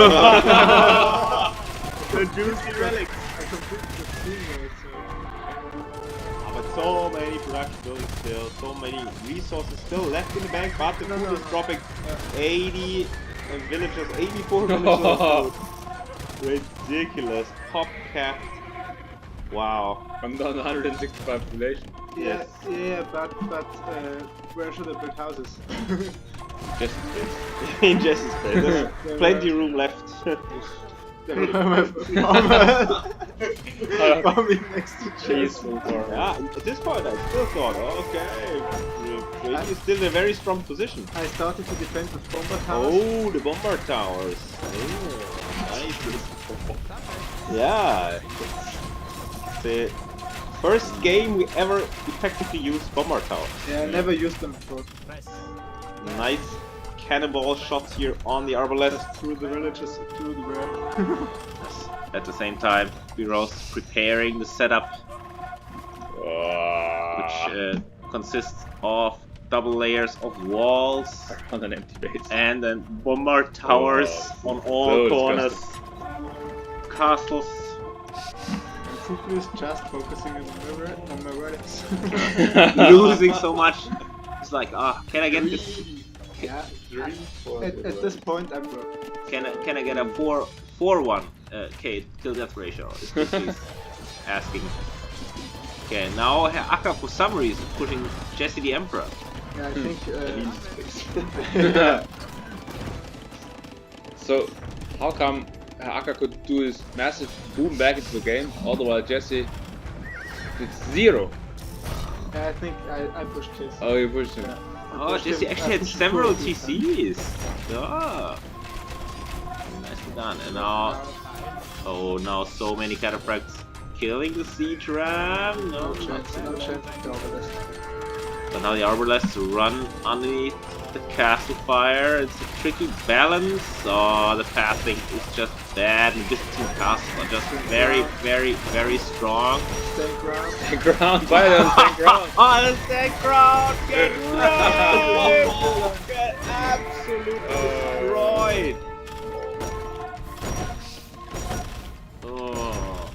juicy relics. I completed the scene there, so... But so many production buildings still, so many resources still left in the bank, but the food is dropping 80 villagers, 84 villagers of food. Ridiculous. Pop capped. Wow. I'm down 165 population. Yeah, yeah, but where should I build houses? Just In Jesse's place. There's plenty of room left. Farming next to Chase. Yeah, at this point I still thought, okay, Brady is still in a very strong position. I started to defend with bomber towers. Oh, the bomber towers. Oh, nice. Yeah. The first game we ever effectively used bomber towers. Yeah, I never used them before. Nice cannonball shots here on the arbalest. Through the villages, through the world. At the same time, Biros preparing the setup, which consists of double layers of walls on an empty base. and then bomber towers on all So corners, castles. And Fuku is just focusing on my relics. Losing so much. It's like, can I get this? Yeah, Three, four, at this point I'm broke. Can I get a 4-1 kill death ratio? Is what he's asking. Okay, now Akka for some reason pushing Jesse the Emperor. Yeah, I think So, how come Akka could do this massive boom back into the game, all the while Jesse did 0? yeah, I think I pushed Chase. Oh, you pushed him. Yeah. Oh, Jesse actually had several TCs. Ah. Nicely done. And now, oh, now so many cataphracts killing the siege ram. No, No chance, no chance to go over this. So now the arbalests run underneath the castle fire. It's a tricky balance. Oh, the passing is just bad. And Byzantine castles are just very, very, very strong. Stand ground. Stand ground, fire them, stand ground. On the stand ground, get wrecked! Get absolutely destroyed. Oh.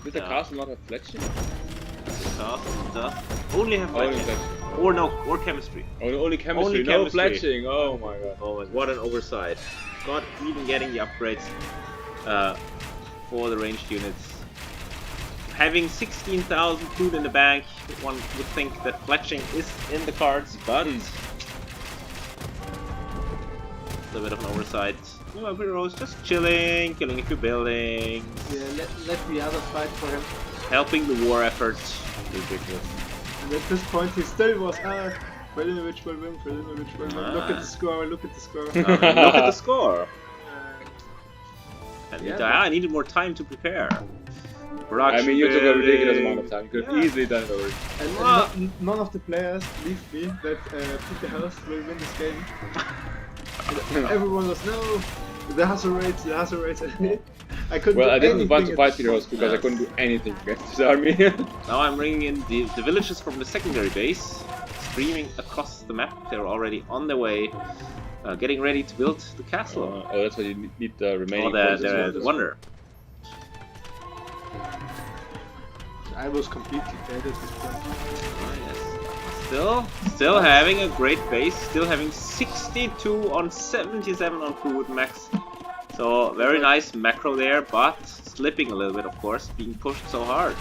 Did the castle not have fletching? Castle does only have Only fletching. fletching. Or no, or chemistry. Only chemistry, Only no chemistry. fletching. Oh my god. Oh, what an oversight. Not even getting the upgrades for the ranged units. Having 16,000 food in the bank, one would think that fletching is in the cards, but it's a bit of an oversight. Heroes just chilling, killing a few buildings, Yeah, let the other fight for him. helping the war effort. Ridiculous. And at this point he still was, Velinovic will win, Velinovic will win. Look at the score, look at the score. Look at the score. And Yeah, I needed more time to prepare. I mean, you took a ridiculous Production amount of time. You could have Yeah. easily done it already. And none of the players believed me that Peter House will win this game. Everyone was, no, the hustle rates. I couldn't Well, do I didn't want to anything fight at Peter this House because I couldn't do anything against his army. Now I'm bringing in the villagers from the secondary base, streaming across the map. They're already on their way, getting ready to build the castle. Oh, that's why you need the remaining Or forces. the wonder. I was completely dead at this point. Oh, yes. Still having a great base, still having 62 on 77 on food max. So very nice macro there, but slipping a little bit, of course, being pushed so hard.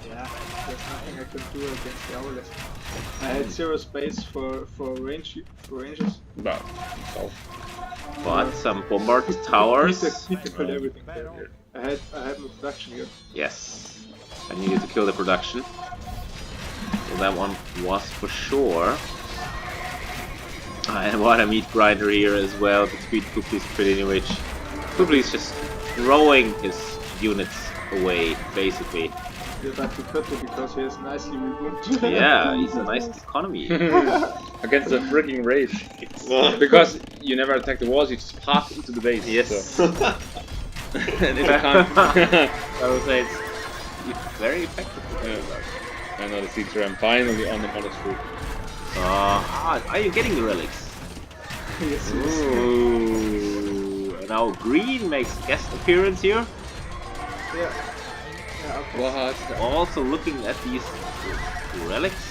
Yeah, there's nothing I could do against the Hourless. I had zero space for ranges. But, so. But some bombard towers. Peter killed everything there. I had my production here. Yes, I needed to kill the production. So that one was for sure. And what a meat grinder here as well between Kupli's and Predinovic. Kupli's just throwing his units away, basically. Yeah, but he could because he is nicely removed. Yeah, he's a nice economy. Against the freaking rage. Because you never attack the walls, you just pass into the base. Yes. So. And if I can't. I would say it's very effective. Yeah. I know the siege ram finally on the monastery. Are you getting the relics? Yes, Ooh. And now green makes guest appearance here. Yeah. Yeah, okay. What? Also looking at these relics.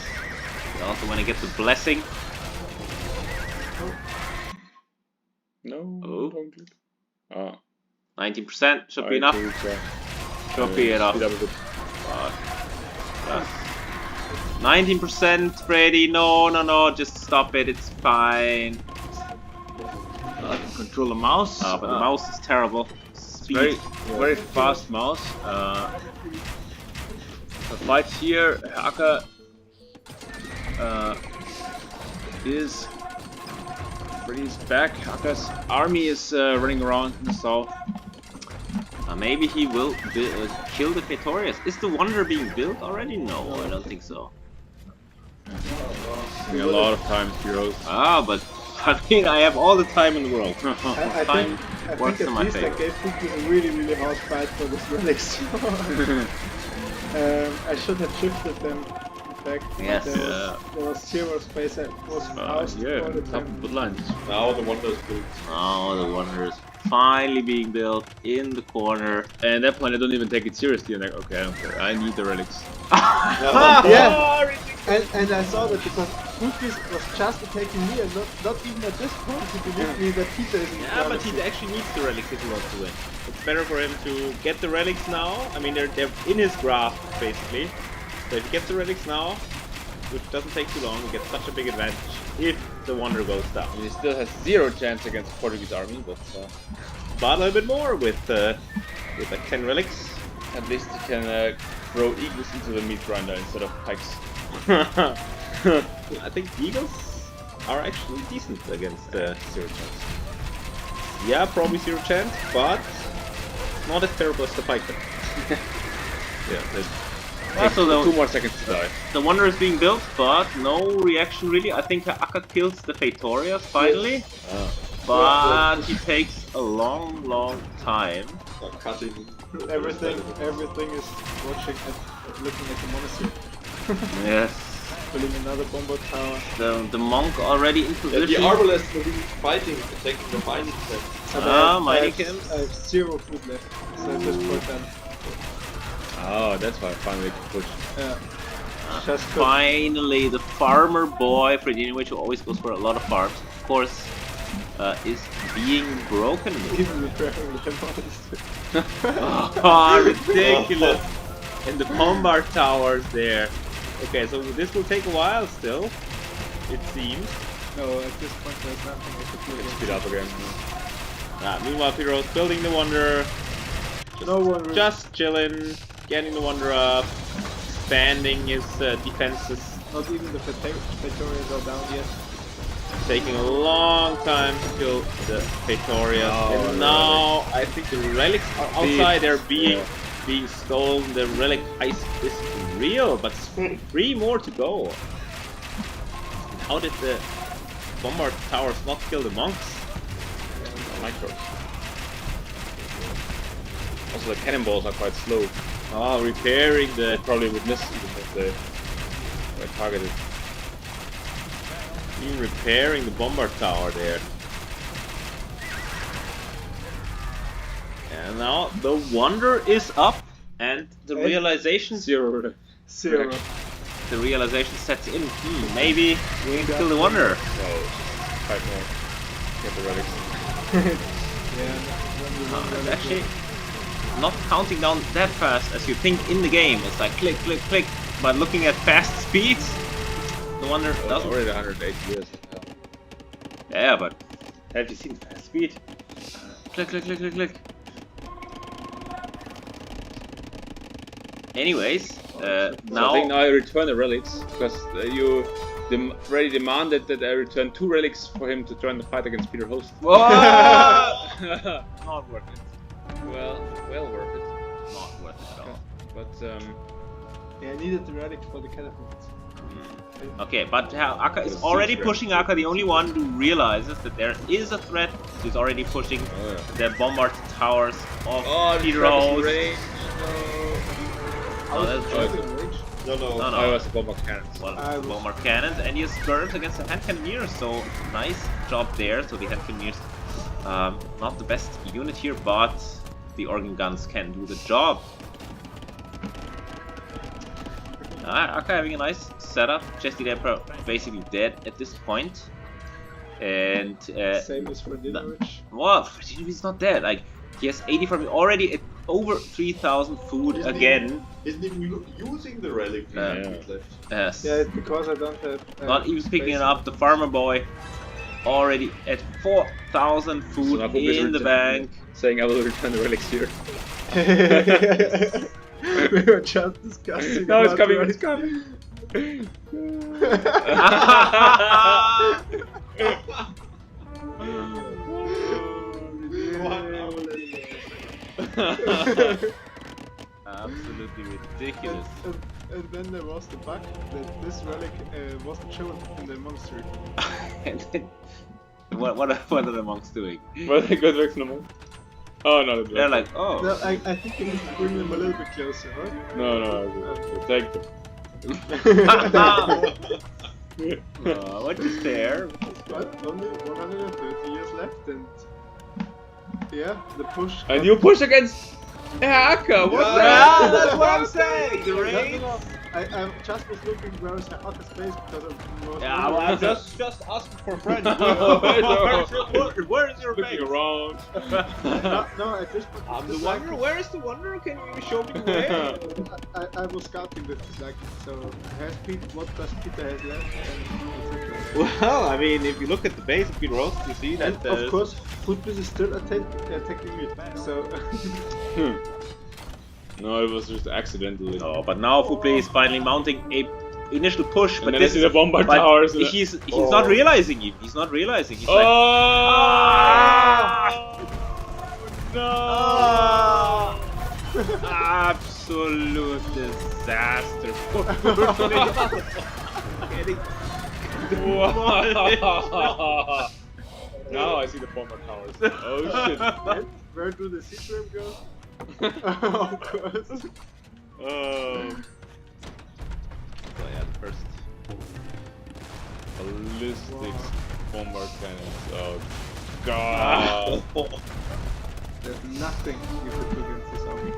We also want to get the blessing. No. Oh. Don't click. Oh. 19% should be enough. Should be enough. Speed up a bit. 19%, Freddy. No. Just stop it. It's fine. I can control the mouse. But the mouse is terrible. Speed. Very fast mouse. The fight here, Haka is Freddy's back. Haka's army is running around in the south. Maybe he will kill the Praetorius. Is the Wonder being built already? No, I don't think so. A lot of time, heroes. But I mean, I have all the time in the world. I Time think works in at my least I favor. gave Fuki a really hard fight for this relics. I should have shifted them. In fact, Yes. there was zero space. I was housed all the top time. good lines. Now the Wonder's built. Oh, the Wonder is finally being built in the corner. And at that point, I don't even take it seriously. I'm like, okay, I don't care. I need the relics. Yeah. And I saw that because Fuki was just attacking me, and not even at this point he believed me that Peter is in Yeah, but gravity. he actually needs the relics if he wants to win. It's better for him to get the relics now. I mean, they're in his grasp, basically. So if he gets the relics now, which doesn't take too long, he gets such a big advantage if the Wonder goes down. And he still has zero chance against the Portuguese army, but But a little bit more with like 10 relics. at least he can throw eagles into the meat grinder instead of pikes. I think Eagles are actually decent against Zero chance. yeah, probably zero chance, but not as terrible as the Pikeman. Yeah, Also, though, 2 more seconds to die. the Wonder is being built, but no reaction really. I think Akka kills the Praetorius finally, but he takes a long time. Cutting. Everything is watching looking at the monastery. Yes. Pulling another bomber tower. The monk already in Yeah, position. the Arbalest will be fighting, attacking the mining camp. Mining I camps. have zero food left, so I just put them. Oh, that's why I finally can push. Just cook. Finally, the farmer boy, Fredinovic, who always goes for a lot of farms, of course, is being broken. Even repairing the monastery. Oh, ridiculous! And the Bombard towers there. Okay, so this will take a while still, it seems. No, at this point there's nothing I could do against Speed up again. Meanwhile, Piro's building the Wonder, No one will. just chilling, getting the Wonder up, expanding his defenses, Not even the Praetorians are down yet. taking a long time to kill the Praetorius. Oh, And now I think the relics are outside, they're being stolen. The relic heist is real, but 3 more to go. How did the Bombard towers not kill the monks? Micros. Also, the cannonballs are quite slow. Oh, repairing They the... probably would miss even if they were targeted. Even repairing the Bombard tower there. And now the Wonder is up, and the And realization... Zero. Zero. The realization sets in. Maybe we need to kill the Wonder. No, 5 more. Get the relics. Yeah. It's actually not counting down that fast as you think in the game. It's like click, click, click. But looking at fast speeds, the Wonder It's doesn't. already 108 years. Yeah, but have you seen fast speed? Click, click, click, click, click. Anyways, So I think now now I return the relics because you already demanded that I return 2 relics for him to join the fight against Peter Host. not worth it. well worth it. Not worth it at all. But Yeah, I needed the relic for the catapults. Okay, but Akka is The already secret. pushing. Akka, the only one who realizes that there is a threat. He's already pushing the Bombard towers of Peter Host. Oh, that's true. No, no. No, no. I was a bomber cannons. Well, I was- Bomber cannons, and he has skirms against the hand cannoneers, so nice job there. So the hand cannoneers, not the best unit here, but the organ guns can do the job. Aka having a nice setup. Chesty Emperor basically dead at this point. And Same as for Dinovich. well, he's not dead. Like he has 80 from already at over 3,000 food again. Isn't even using the relic left. Yes. Yeah, it's because I don't have. Not even picking it up. The farmer boy already at 4,000 food in the bank. Saying I will return the relics here. We were just discussing. No, it's about coming, relics. it's coming. Absolutely ridiculous. And then there was the bug that this relic wasn't shown in the monastery. And then, what are the monks doing? Well, they got Rex no more. Oh no, They're like, oh. No, I think you need to bring them a little bit closer, right? no, take them. What is there? But only 130 years left, and yeah, the push. And you push against Aka, what the Yeah, hell? that's what I'm saying. The raids. I just was looking where is Aka's face because of. Yeah, well, I'm just asking for friends. Where is your Looking face? around. No, I just. I'm the wanderer. Where is the wanderer? Can you show me the way? I was scouting this like so. What does Peter has left? Well, I mean, if you look at the base of Peter Roast, you see that. And of course, Football is still attacking me. So. No, it was just accidentally. No, but now Fuple is finally mounting a initial push, And but then this I see the bombard but towers. he's not realizing it. He's not realizing. He's Oh like, no! absolute disaster. Getting Now I see the bombard towers. Oh shit! Where do the C-Tram go? Of course. Oh. So yeah, the first. Ballistics bombard cannons. Oh god! There's nothing you could do against this army.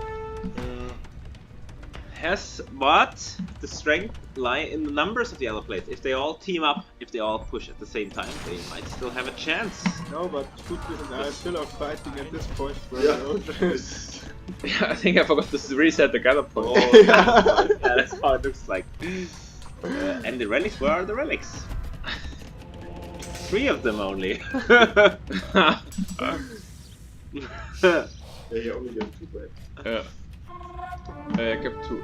But the strength lie in the numbers of the other players. If they all team up, if they all push at the same time, they might still have a chance. No, but Football and I still are fighting at this point. I think I forgot to reset the gather point. Oh, yeah, that's how it looks like. And the relics, where are the relics? 3 of them only. They only get 2 back. Yeah. I kept 2.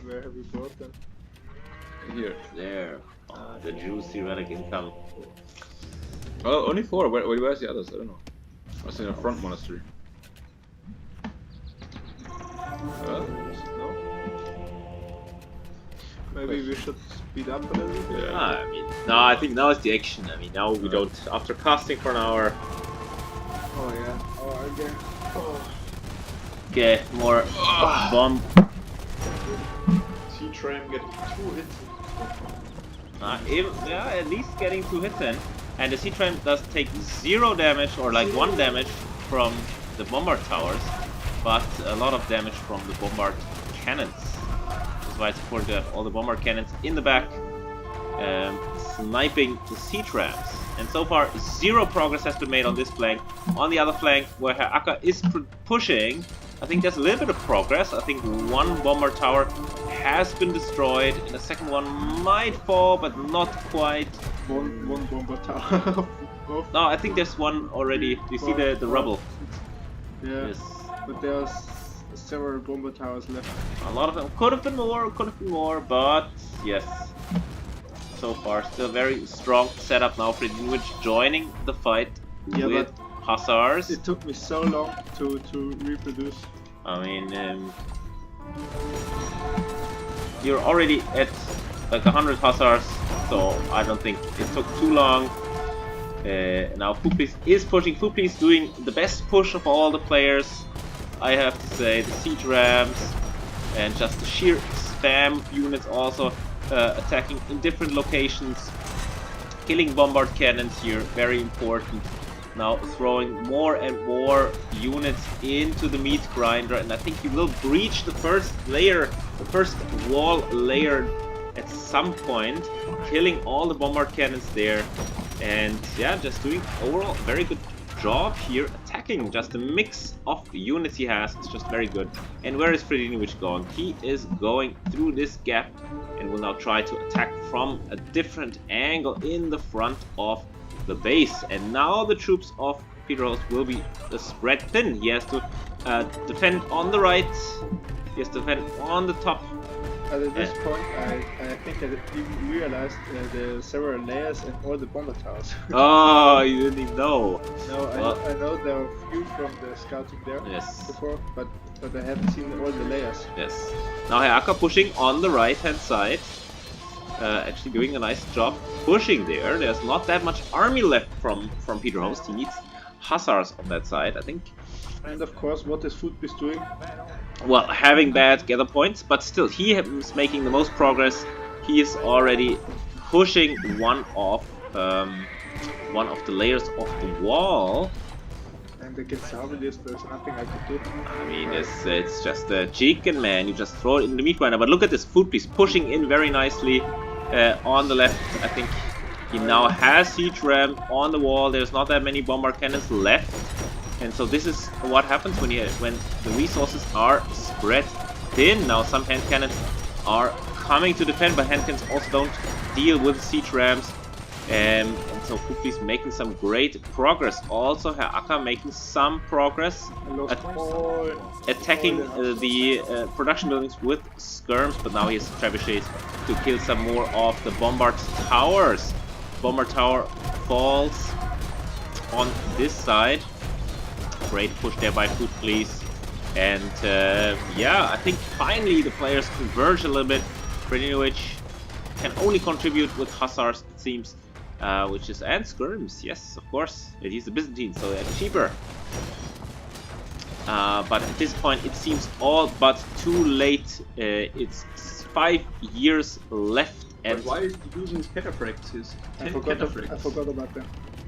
Where have you brought them? Here. There. Oh, the juicy relic income. Oh, only 4. Where's the others? I don't know. I was in a front monastery. No? Maybe we should speed up a little bit. Yeah. I mean, no, I think now is the action. I mean, now we don't. After casting for an hour, Oh yeah. Oh again. Oh. get more bomb. C-Tram getting 2 hits. At least getting 2 hits in. And the C-Tram does take 0 damage or like 1 damage from the bombard towers, but a lot of damage from the bombard cannons. That's why it's important to have all the bombard cannons in the back, sniping the C-Trams. And so far, 0 progress has been made on this flank. On the other flank, where Aka is pushing, I think there's a little bit of progress. I think 1 bombard tower has been destroyed, and the second one might fall, but not quite. One bomber tower. No, I think there's one already. You see the rubble. Yeah. Yes. But there's several bomber towers left. A lot of them. Could have been more, but yes. So far, still very strong setup now for Inuit joining the fight with Hussars. It took me so long to reproduce. I mean, you're already at like 100 Hussars, so I don't think it took too long. Now Fuplis is pushing. Fuplis is doing the best push of all the players, I have to say. The siege rams and just the sheer spam units also attacking in different locations. Killing bombard cannons here, very important. now throwing more and more units into the meat grinder, and I think he will breach the first layer, the first wall layer at some point, killing all the bombard cannons there. And yeah, just doing overall a very good job here, attacking. Just the mix of units he has is just very good. And where is Fredinovic going? He is going through this gap and will now try to attack from a different angle in the front of the base. And now the troops of Peter Host will be spread thin. He has to defend on the right, he has to defend on the top. At this point, I think I even realized the several layers and all the bomber towers. Oh, you didn't even know. No, Well, I know there are a few from the scouting there Yes. before, but I haven't seen all the layers. Yes. Now Hayaka pushing on the right hand side. Actually doing a nice job pushing there. There's not that much army left from Peter Host. He needs hussars on that side, I think. And of course, what is Footbeast doing? Well, having bad gather points, but still he is making the most progress. He is already pushing one of the layers of the wall. And against the Harveyist, there's nothing I could do. I mean, it's just a chicken, man. You just throw it in the meat grinder. But look at this Footbeast pushing in very nicely on the left. I think he now has siege ram on the wall. There's not that many bombard cannons left. And so this is what happens when the resources are spread thin. Now some hand cannons are coming to defend, but hand cannons also don't deal with siege rams. And so Footbeast making some great progress. Also Hayaka making some progress attacking the production buildings with skirms, but now he has trebuchets to kill some more of the bombard towers. Bombard tower falls on this side. Great push there by Footbeast. And yeah, I think finally the players converge a little bit. Fredinovic can only contribute with hussars, it seems, which is, and skirms, yes, of course. He's the Byzantine, so they're cheaper. But at this point, it seems all but too late. It's 5 years left. And But why is he using his cataphracts? His I 10 forgot cataphracts? about them.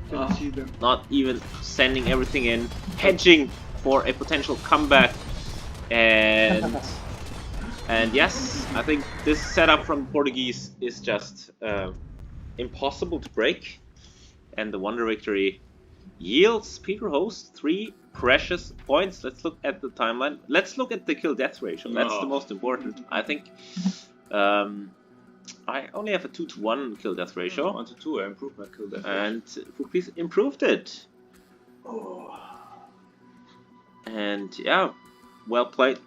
Didn't see them. not even sending everything in, hedging for a potential comeback. And and yes, I think this setup from the Portuguese is just impossible to break. And the Wonder Victory yields Peter Host 3 precious points. Let's look at the timeline. Let's look at the kill-death ratio. That's the most important. I think I only have a 2-to-1 kill-death ratio. 1 to 2, I improved my kill death. And Footbeast improved it. And yeah, well played.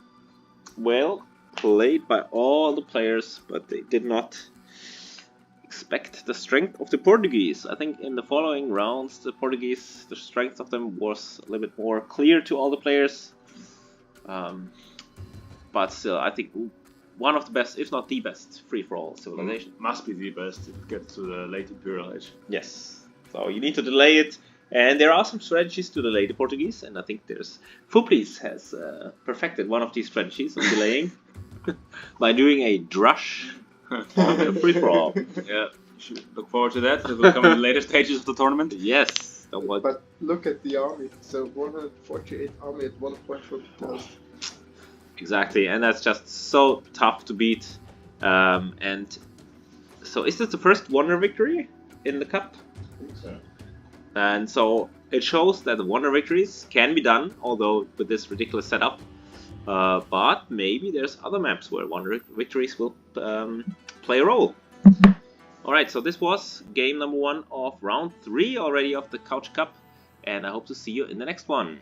Well played by all the players, but they did not expect the strength of the Portuguese. I think in the following rounds, the Portuguese, the strength of them was a little bit more clear to all the players. But still, I think one of the best, if not the best, free-for-all civilization. Must be the best if it gets to the late Imperial Age. Yes. So you need to delay it, and there are some strategies to delay the Portuguese, and I think there's Footbeast has perfected one of these strategies of delaying by doing a drush on the free-for-all. Yeah, should look forward to that. It will come in the later stages of the tournament. Yes. So what? But look at the army. So 148 army at 1 point for the Exactly, and that's just so tough to beat. And so is this the first Wonder Victory in the Cup? I think so. And so it shows that the Wonder Victories can be done, although with this ridiculous setup. But maybe there's other maps where Wonder Victories will play a role. Alright, so this was game number 1 of round 3 already of the Couch Cup, and I hope to see you in the next one.